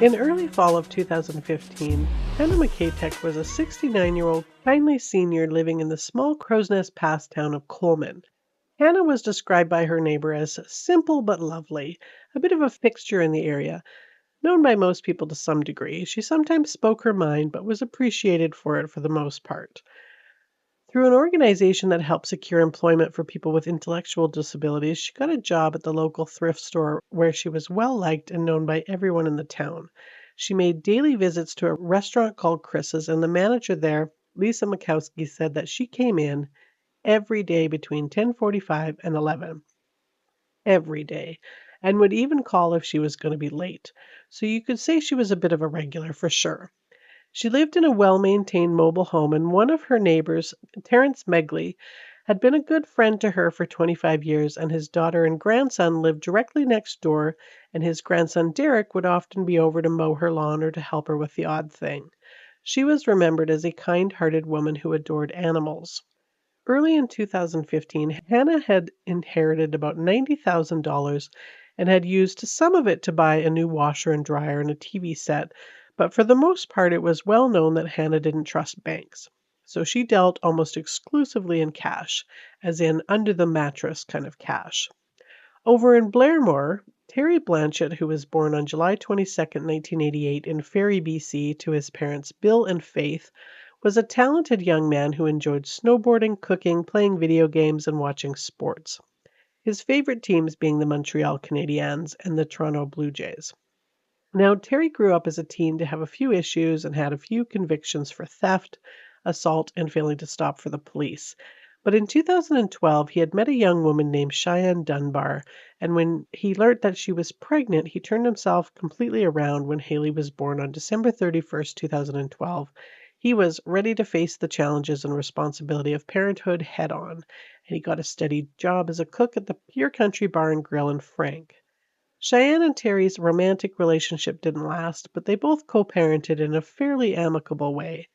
In early fall of 2015, Hanne Meketech was a 69-year-old kindly senior living in the small Crow's Nest Pass town of Coleman. Hannah was described by her neighbor as simple but lovely, a bit of a fixture in the area, known by most people to some degree. She sometimes spoke her mind, but was appreciated for it for the most part. Through an organization that helped secure employment for people with intellectual disabilities, she got a job at the local thrift store where she was well liked and known by everyone in the town. She made daily visits to a restaurant called Chris's, and the manager there, Lisa Mikowski, said that she came in every day between 10:45 and 11. Every day. And would even call if she was going to be late. So you could say she was a bit of a regular for sure. She lived in a well-maintained mobile home, and one of her neighbors, Terence Megley, had been a good friend to her for 25 years, and his daughter and grandson lived directly next door, and his grandson Derek would often be over to mow her lawn or to help her with the odd thing. She was remembered as a kind-hearted woman who adored animals. Early in 2015, Hannah had inherited about $90,000 and had used some of it to buy a new washer and dryer and a TV set, but for the most part it was well known that Hannah didn't trust banks. So she dealt almost exclusively in cash, as in under the mattress kind of cash. Over in Blairmore, Terry Blanchett, who was born on July 22, 1988 in Ferry, BC, to his parents Bill and Faith, was a talented young man who enjoyed snowboarding, cooking, playing video games, and watching sports. His favorite teams being the Montreal Canadiens and the Toronto Blue Jays. Now, Terry grew up as a teen to have a few issues and had a few convictions for theft, assault, and failing to stop for the police. But in 2012, he had met a young woman named Cheyenne Dunbar, and when he learned that she was pregnant, he turned himself completely around when Hailey was born on December 31st, 2012. He was ready to face the challenges and responsibility of parenthood head on, and he got a steady job as a cook at the Pure Country Bar and Grill in Frank. Cheyenne and Terry's romantic relationship didn't last, but they both co-parented in a fairly amicable way.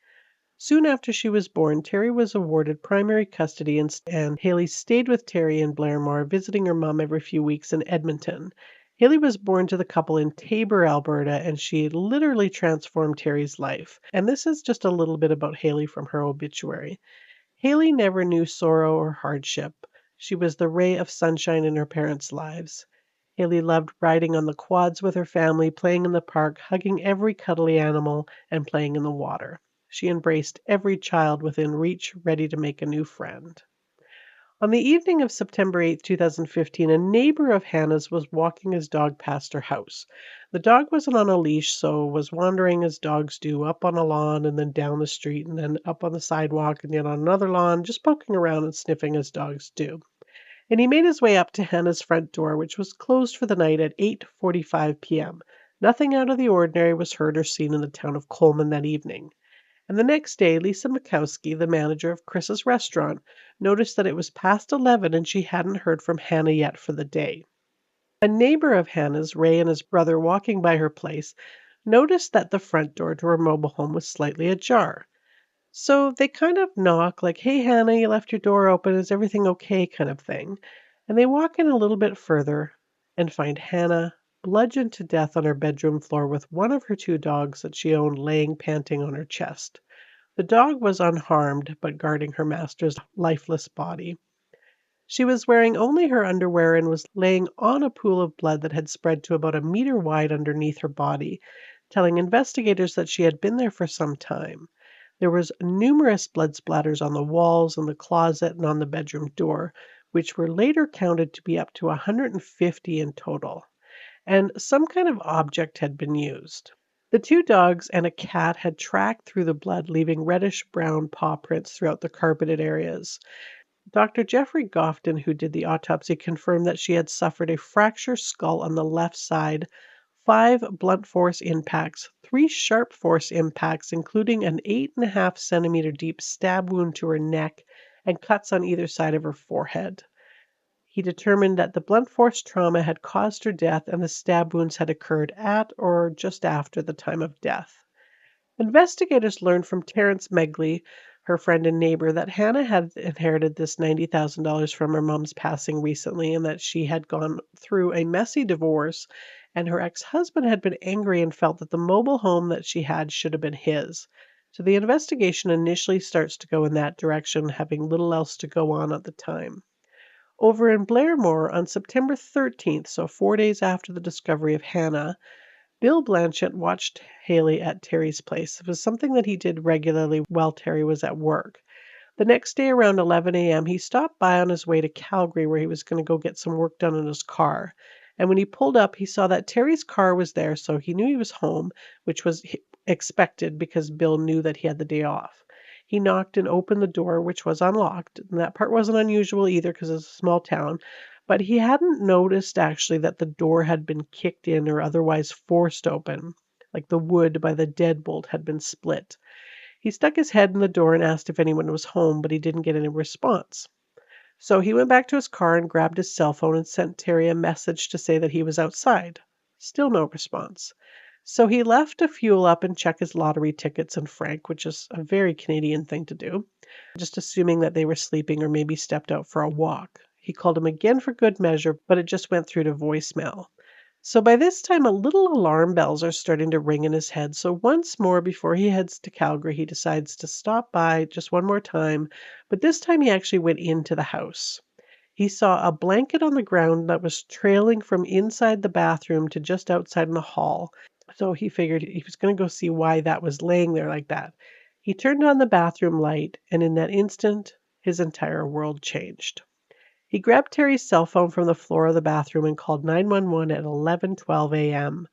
Soon after she was born, Terry was awarded primary custody, and Hailey stayed with Terry in Blairmore, visiting her mom every few weeks in Edmonton. Hailey was born to the couple in Taber, Alberta, and she literally transformed Terry's life. And this is just a little bit about Hailey from her obituary. Hailey never knew sorrow or hardship. She was the ray of sunshine in her parents' lives. Hailey loved riding on the quads with her family, playing in the park, hugging every cuddly animal, and playing in the water. She embraced every child within reach, ready to make a new friend. On the evening of September 8, 2015, a neighbor of Hannah's was walking his dog past her house. The dog wasn't on a leash, so was wandering as dogs do, up on a lawn and then down the street and then up on the sidewalk and yet on another lawn, just poking around and sniffing as dogs do. And he made his way up to Hannah's front door, which was closed for the night at 8:45 p.m. Nothing out of the ordinary was heard or seen in the town of Coleman that evening. And the next day, Lisa Mikowski, the manager of Chris's restaurant, noticed that it was past 11 and she hadn't heard from Hannah yet for the day. A neighbor of Hannah's, Ray, and his brother walking by her place, noticed that the front door to her mobile home was slightly ajar. So they kind of knock like, "Hey, Hannah, you left your door open. Is everything okay?" kind of thing. And they walk in a little bit further and find Hannah bludgeoned to death on her bedroom floor with one of her two dogs that she owned laying panting on her chest. The dog was unharmed, but guarding her master's lifeless body. She was wearing only her underwear and was laying on a pool of blood that had spread to about a meter wide underneath her body, telling investigators that she had been there for some time. There was numerous blood splatters on the walls, in the closet, and on the bedroom door, which were later counted to be up to 150 in total. And some kind of object had been used. The two dogs and a cat had tracked through the blood, leaving reddish-brown paw prints throughout the carpeted areas. Dr. Jeffrey Gofton, who did the autopsy, confirmed that she had suffered a fractured skull on the left side, 5 blunt force impacts, 3 sharp force impacts, including an 8.5 centimeter deep stab wound to her neck and cuts on either side of her forehead. He determined that the blunt force trauma had caused her death and the stab wounds had occurred at or just after the time of death. Investigators learned from Terence Megley, her friend and neighbor, that Hannah had inherited this $90,000 from her mom's passing recently and that she had gone through a messy divorce and her ex-husband had been angry and felt that the mobile home that she had should have been his. So the investigation initially starts to go in that direction, having little else to go on at the time. Over in Blairmore on September 13th, so 4 days after the discovery of Hannah, Bill Blanchett watched Hailey at Terry's place. It was something that he did regularly while Terry was at work. The next day around 11 a.m., he stopped by on his way to Calgary where he was going to go get some work done in his car. And when he pulled up, he saw that Terry's car was there, so he knew he was home, which was expected because Bill knew that he had the day off. He knocked and opened the door, which was unlocked. And that part wasn't unusual either because it's a small town. But he hadn't noticed actually that the door had been kicked in or otherwise forced open, like the wood by the deadbolt had been split. He stuck his head in the door and asked if anyone was home, but he didn't get any response. So he went back to his car and grabbed his cell phone and sent Terry a message to say that he was outside. Still no response. So he left to fuel up and check his lottery tickets and Frank, which is a very Canadian thing to do, just assuming that they were sleeping or maybe stepped out for a walk. He called him again for good measure, but it just went through to voicemail. So by this time, a little alarm bells are starting to ring in his head. So once more, before he heads to Calgary, he decides to stop by just one more time. But this time he actually went into the house. He saw a blanket on the ground that was trailing from inside the bathroom to just outside in the hall. So he figured he was going to go see why that was laying there like that. He turned on the bathroom light, and in that instant, his entire world changed. He grabbed Terry's cell phone from the floor of the bathroom and called 911 at 11:12 a.m.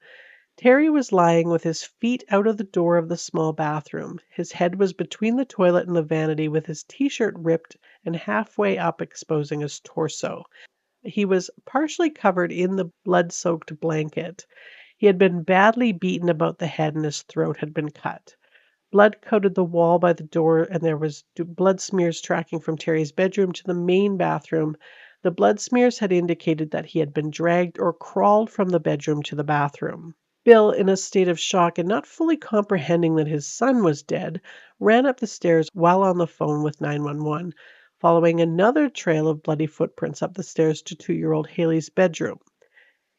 Terry was lying with his feet out of the door of the small bathroom. His head was between the toilet and the vanity with his t-shirt ripped and halfway up exposing his torso. He was partially covered in the blood-soaked blanket. He had been badly beaten about the head and his throat had been cut. Blood coated the wall by the door, and there was blood smears tracking from Terry's bedroom to the main bathroom. The blood smears had indicated that he had been dragged or crawled from the bedroom to the bathroom. Bill, in a state of shock and not fully comprehending that his son was dead, ran up the stairs while on the phone with 911, following another trail of bloody footprints up the stairs to 2-year-old Hailey's bedroom.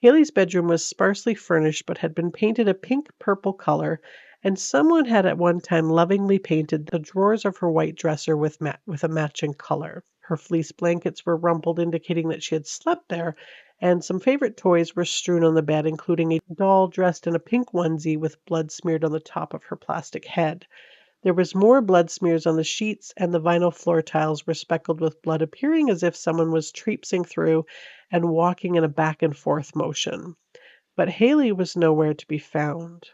Hailey's bedroom was sparsely furnished but had been painted a pink-purple color, and someone had at one time lovingly painted the drawers of her white dresser with a matching color. Her fleece blankets were rumpled, indicating that she had slept there, and some favorite toys were strewn on the bed, including a doll dressed in a pink onesie with blood smeared on the top of her plastic head. There was more blood smears on the sheets, and the vinyl floor tiles were speckled with blood, appearing as if someone was traipsing through and walking in a back-and-forth motion. But Hailey was nowhere to be found.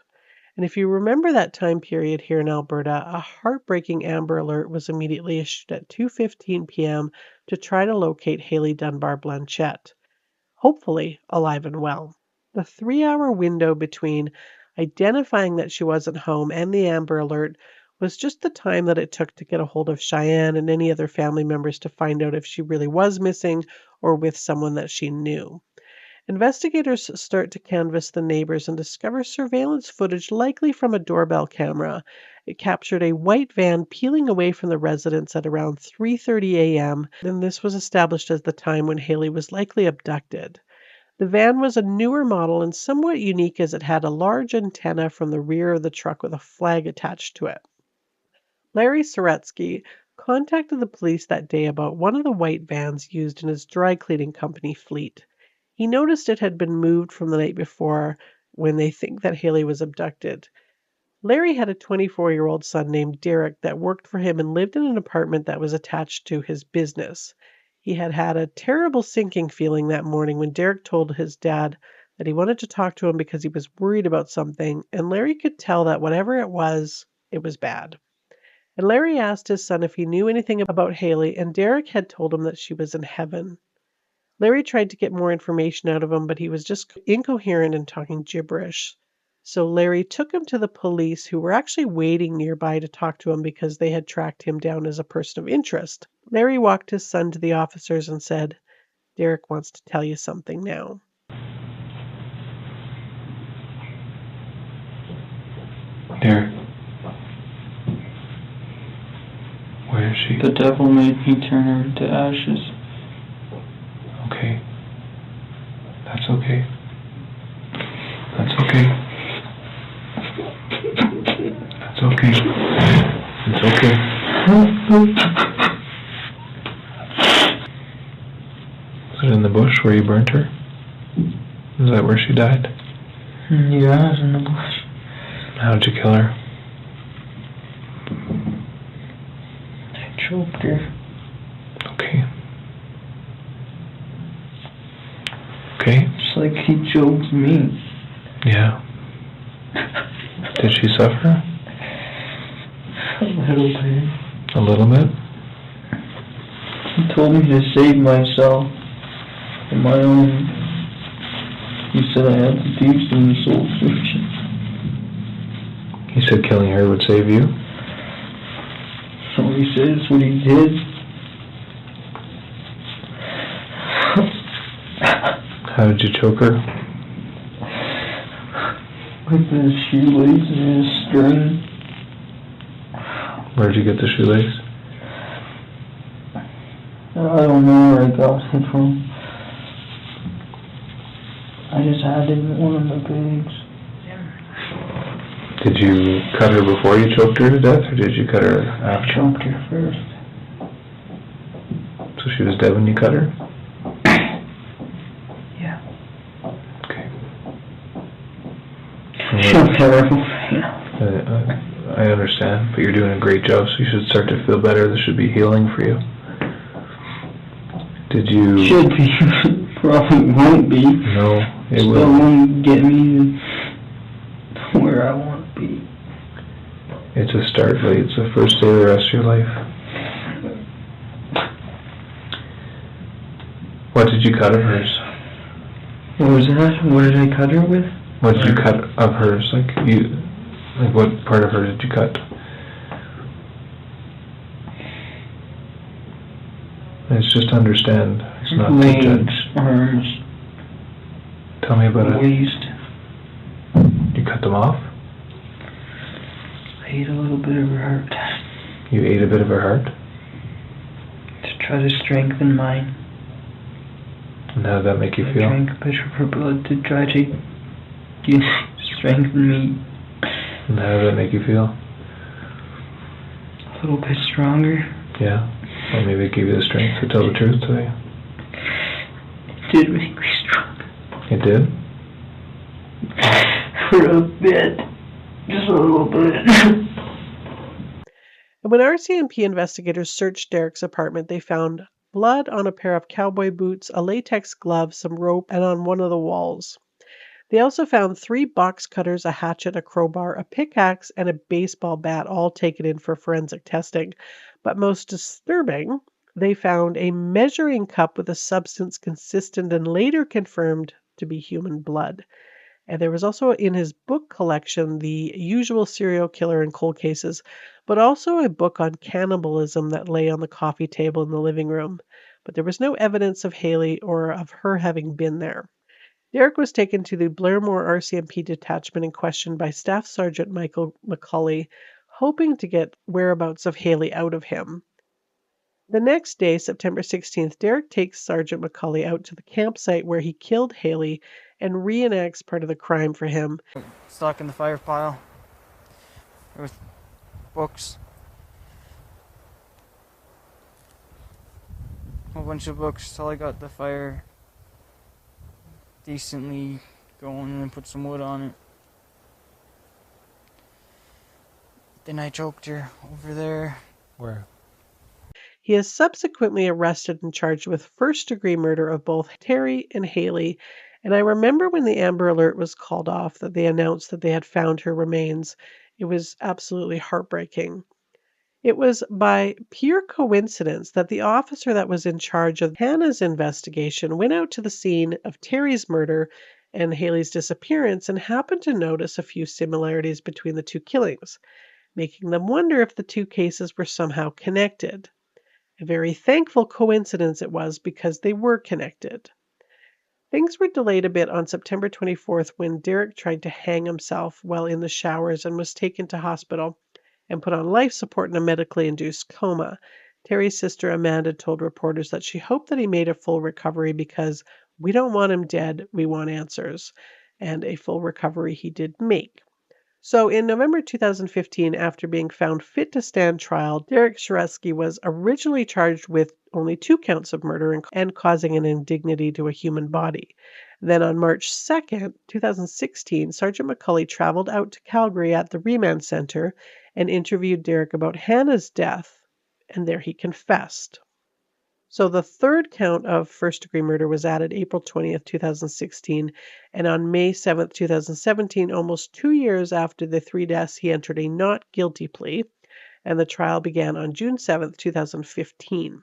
And if you remember that time period here in Alberta, a heartbreaking Amber Alert was immediately issued at 2:15 p.m. to try to locate Hailey Dunbar Blanchette, hopefully alive and well. The 3-hour window between identifying that she wasn't home and the Amber Alert was just the time that it took to get a hold of Cheyenne and any other family members to find out if she really was missing or with someone that she knew. Investigators start to canvass the neighbors and discover surveillance footage likely from a doorbell camera. It captured a white van peeling away from the residence at around 3:30 a.m., and this was established as the time when Hailey was likely abducted. The van was a newer model and somewhat unique as it had a large antenna from the rear of the truck with a flag attached to it. Larry Saretzky contacted the police that day about one of the white vans used in his dry cleaning company fleet. He noticed it had been moved from the night before when they think that Hailey was abducted. Larry had a 24-year-old son named Derek that worked for him and lived in an apartment that was attached to his business. He had had a terrible sinking feeling that morning when Derek told his dad that he wanted to talk to him because he was worried about something, and Larry could tell that whatever it was bad. And Larry asked his son if he knew anything about Hailey, and Derek had told him that she was in heaven. Larry tried to get more information out of him, but he was just incoherent and talking gibberish. So Larry took him to the police, who were actually waiting nearby to talk to him because they had tracked him down as a person of interest. Larry walked his son to the officers and said, "Derek wants to tell you something now." Derek. she? The devil made me turn her into ashes. Okay. That's okay. That's okay. That's okay. It's okay. Was it in the bush where you burnt her? Is that where she died? Yeah, it was in the bush. How did you kill her? I choked her. Okay. Okay. Just like he choked me. Yeah. Did she suffer? A little bit. A little bit? He told me to save myself on my own. He said I had to teach them the soul searching. He said killing her would save you? So he said it's what he did. How did you choke her? With the shoelace and his string. Where did you get the shoelace? I don't know where I got it from. I just had it in one of the bags. Did you cut her before you choked her to death, or did you cut her I after? choked her first. So she was dead when you cut her? Yeah. Okay. So terrible. I understand, but you're doing a great job, so you should start to feel better. This should be healing for you. Did you... Should be. Probably won't be. No, it Still will. won't get me to where I want to be. It's a start, but it's the first day of the rest of your life. What did you cut of hers? What was that? What did I cut her with? What did you cut of hers? Like what part of her did you cut? It's just to understand. It's not to Legs, judge. arms, Tell me about it. waist. You cut them off? I ate a little bit of her heart You ate a bit of her heart? to try to strengthen mine. And how did that make you I feel? drank a bit of her blood to try to strengthen me. And how did that make you feel? A little bit stronger. Yeah? Or maybe it gave you the strength to tell the truth today? It did make me stronger. It did? For a bit. Just a little bit. And when RCMP investigators searched Derek's apartment, they found blood on a pair of cowboy boots, a latex glove, some rope, and on one of the walls. They also found 3 box cutters, a hatchet, a crowbar, a pickaxe, and a baseball bat, all taken in for forensic testing. But most disturbing, they found a measuring cup with a substance consistent and later confirmed to be human blood. And there was also in his book collection The Usual Serial Killer and Cold Cases, but also a book on cannibalism that lay on the coffee table in the living room. But there was no evidence of Hailey or of her having been there. Derek was taken to the Blairmore RCMP detachment and questioned by Staff Sergeant Michael McCauley, hoping to get whereabouts of Hailey out of him. The next day, September 16th, Derek takes Sergeant McCauley out to the campsite where he killed Hailey and reenacts part of the crime for him. Stuck in the fire pile with books. A whole bunch of books till I got the fire decently going and put some wood on it. Then I choked her over there. Where? He is subsequently arrested and charged with first-degree murder of both Terry and Hailey. And I remember when the Amber Alert was called off that they announced that they had found her remains. It was absolutely heartbreaking. It was by pure coincidence that the officer that was in charge of Hannah's investigation went out to the scene of Terry's murder and Hailey's disappearance and happened to notice a few similarities between the two killings, making them wonder if the two cases were somehow connected. A very thankful coincidence it was because they were connected. Things were delayed a bit on September 24th when Derek tried to hang himself while in the showers and was taken to hospital and put on life support in a medically induced coma. Terry's sister Amanda told reporters that she hoped that he made a full recovery because we don't want him dead, we want answers. And a full recovery he did make. So in November 2015, after being found fit to stand trial, Derek Saretzky was originally charged with only 2 counts of murder and causing an indignity to a human body. Then on March 2nd, 2016, Sergeant McCulley traveled out to Calgary at the Remand Center and interviewed Derek about Hannah's death, and there he confessed. So the 3rd count of first-degree murder was added April 20th, 2016, and on May 7th, 2017, almost 2 years after the 3 deaths, he entered a not guilty plea, and the trial began on June 7th, 2015.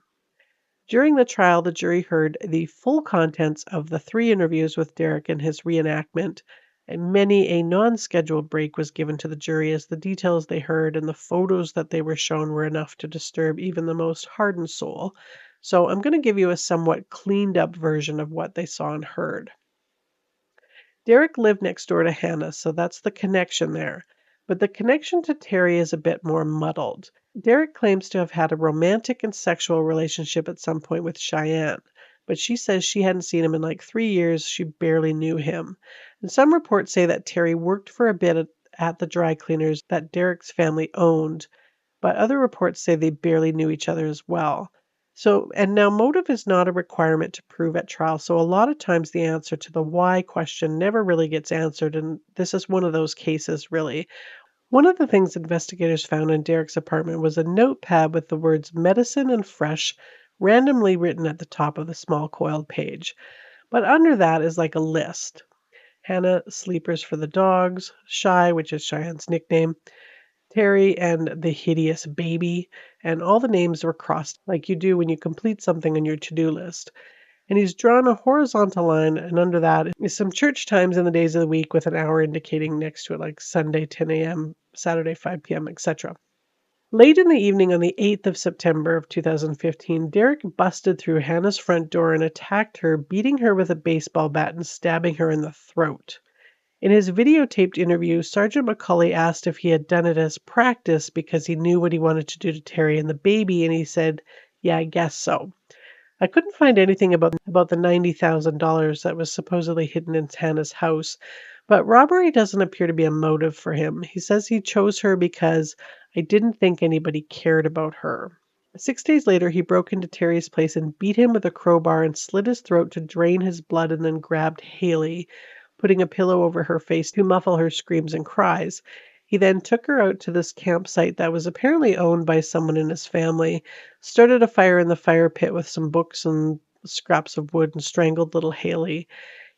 During the trial, the jury heard the full contents of the 3 interviews with Derek and his reenactment, and many a non-scheduled break was given to the jury as the details they heard and the photos that they were shown were enough to disturb even the most hardened soul. So I'm going to give you a somewhat cleaned up version of what they saw and heard. Derek lived next door to Hannah, so that's the connection there. But the connection to Terry is a bit more muddled. Derek claims to have had a romantic and sexual relationship at some point with Cheyenne, but she says she hadn't seen him in like 3 years, she barely knew him. And some reports say that Terry worked for a bit at the dry cleaners that Derek's family owned, but other reports say they barely knew each other as well. So, and now motive is not a requirement to prove at trial, so a lot of times the answer to the why question never really gets answered, and this is one of those cases, really. One of the things investigators found in Derek's apartment was a notepad with the words medicine and fresh randomly written at the top of the small coiled page. But under that is like a list. Hannah, sleepers for the dogs, Shy, which is Cheyenne's nickname, Terry, and the hideous baby, and all the names were crossed like you do when you complete something on your to-do list. And he's drawn a horizontal line, and under that is some church times in the days of the week with an hour indicating next to it, like Sunday 10 a.m., Saturday 5 p.m., etc. Late in the evening on the 8th of September of 2015, Derek busted through Hannah's front door and attacked her, beating her with a baseball bat and stabbing her in the throat. In his videotaped interview, Sergeant McCulley asked if he had done it as practice because he knew what he wanted to do to Terry and the baby, and he said, "Yeah, I guess so." I couldn't find anything about the $90,000 that was supposedly hidden in Hannah's house, but robbery doesn't appear to be a motive for him. He says he chose her because I didn't think anybody cared about her. 6 days later, he broke into Terry's place and beat him with a crowbar and slit his throat to drain his blood, and then grabbed Hailey, putting a pillow over her face to muffle her screams and cries. He then took her out to this campsite that was apparently owned by someone in his family, started a fire in the fire pit with some books and scraps of wood, and strangled little Hailey.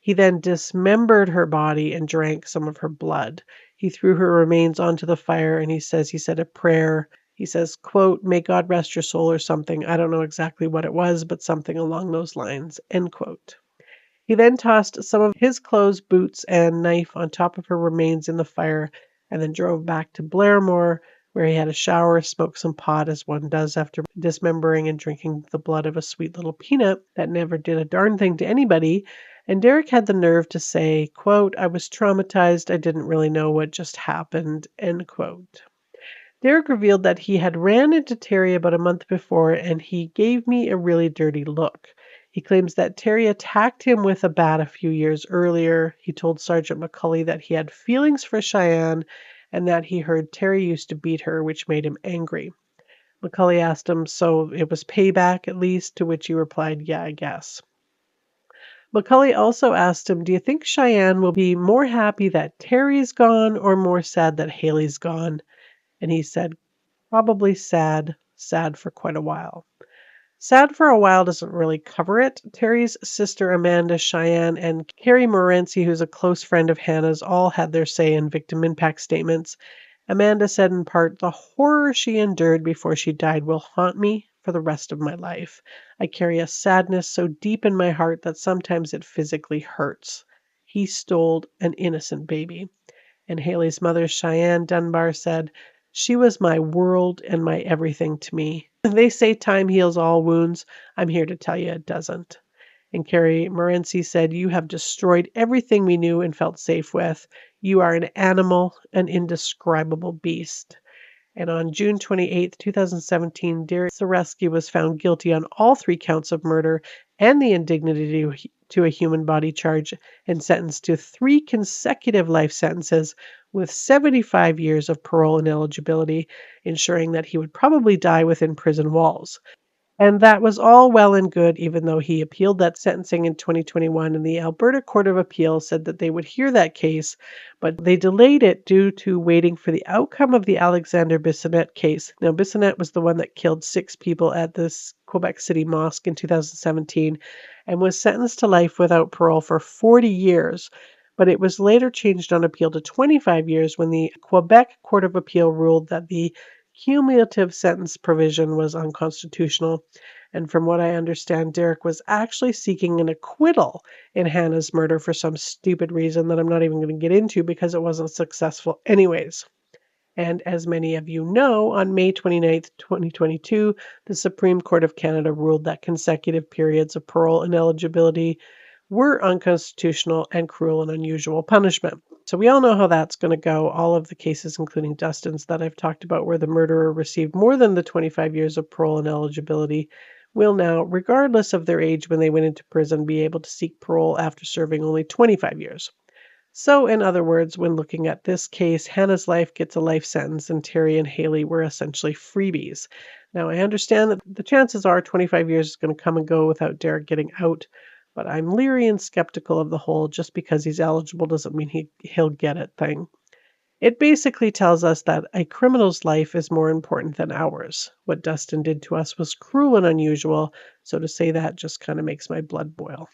He then dismembered her body and drank some of her blood. He threw her remains onto the fire, and he said a prayer. He says, quote, "May God rest your soul," or something. I don't know exactly what it was, but something along those lines, end quote. He then tossed some of his clothes, boots, and knife on top of her remains in the fire, and then drove back to Blairmore, where he had a shower, smoked some pot, as one does after dismembering and drinking the blood of a sweet little peanut that never did a darn thing to anybody. And Derek had the nerve to say, quote, "I was traumatized. I didn't really know what just happened," end quote. Derek revealed that he had ran into Terry about a month before, and he gave me a really dirty look. He claims that Terry attacked him with a bat a few years earlier. He told Sergeant McCulley that he had feelings for Cheyenne and that he heard Terry used to beat her, which made him angry. McCulley asked him, "So it was payback at least?" To which he replied, "Yeah, I guess." McCulley also asked him, "Do you think Cheyenne will be more happy that Terry's gone or more sad that Hailey's gone?" And he said, "Probably sad for quite a while." Sad for a while doesn't really cover it. Terry's sister Amanda, Cheyenne, and Carrie Morency, who's a close friend of Hannah's, all had their say in victim impact statements. Amanda said in part, "The horror she endured before she died will haunt me for the rest of my life. I carry a sadness so deep in my heart that sometimes it physically hurts. He stole an innocent baby." And Hailey's mother, Cheyenne Dunbar, said, "She was my world and my everything to me. They say time heals all wounds. I'm here to tell you it doesn't." And Carrie Morency said, "You have destroyed everything we knew and felt safe with. You are an animal, an indescribable beast." And on June 28, 2017, Derek Saretzky was found guilty on all 3 counts of murder and the indignity to a human body charge and sentenced to 3 consecutive life sentences with 75 years of parole ineligibility, ensuring that he would probably die within prison walls. And that was all well and good, even though he appealed that sentencing in 2021, and the Alberta Court of Appeal said that they would hear that case, but they delayed it due to waiting for the outcome of the Alexander Bissonnette case. Now, Bissonnette was the one that killed 6 people at this Quebec City mosque in 2017 and was sentenced to life without parole for 40 years. But it was later changed on appeal to 25 years when the Quebec Court of Appeal ruled that the cumulative sentence provision was unconstitutional. And from what I understand, Derek was actually seeking an acquittal in Hannah's murder for some stupid reason that I'm not even going to get into because it wasn't successful anyways. And as many of you know, on May 29th, 2022, the Supreme Court of Canada ruled that consecutive periods of parole ineligibility were unconstitutional and cruel and unusual punishment. So we all know how that's going to go. All of the cases, including Dustin's that I've talked about, where the murderer received more than the 25 years of parole ineligibility, will now, regardless of their age when they went into prison, be able to seek parole after serving only 25 years. So, in other words, when looking at this case, Hannah's life gets a life sentence and Terry and Hailey were essentially freebies. Now, I understand that the chances are 25 years is going to come and go without Derek getting out, but I'm leery and skeptical of the whole just because he's eligible doesn't mean he'll get it thing. It basically tells us that a criminal's life is more important than ours. What Dustin did to us was cruel and unusual, so to say that just kind of makes my blood boil.